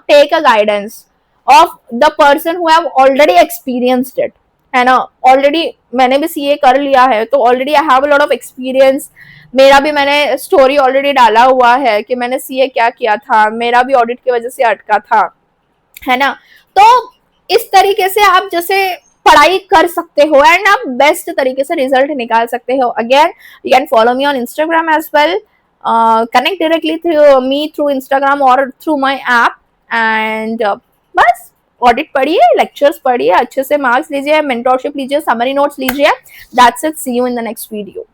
[SPEAKER 1] take a guidance of the person who have already experienced it, है ना। ऑलरेडी मैंने भी सीए कर लिया है तो already I have a lot of experience, मेरा भी मैंने स्टोरी ऑलरेडी डाला हुआ है कि मैंने सीए क्या किया था, मेरा भी ऑडिट की वजह से अटका था, है ना। तो इस तरीके से आप जैसे पढ़ाई कर सकते हो एंड आप बेस्ट तरीके से रिजल्ट निकाल सकते हो। Again you can follow me on Instagram as well, connect directly through me through Instagram और थ्रू माय ऐप, एंड बस ऑडिट पढ़िए, लेक्चर्स पढ़िए, अच्छे से मार्क्स लीजिए, मेंटरशिप लीजिए, समरी नोट्स लीजिए, that's it, see you in the next video.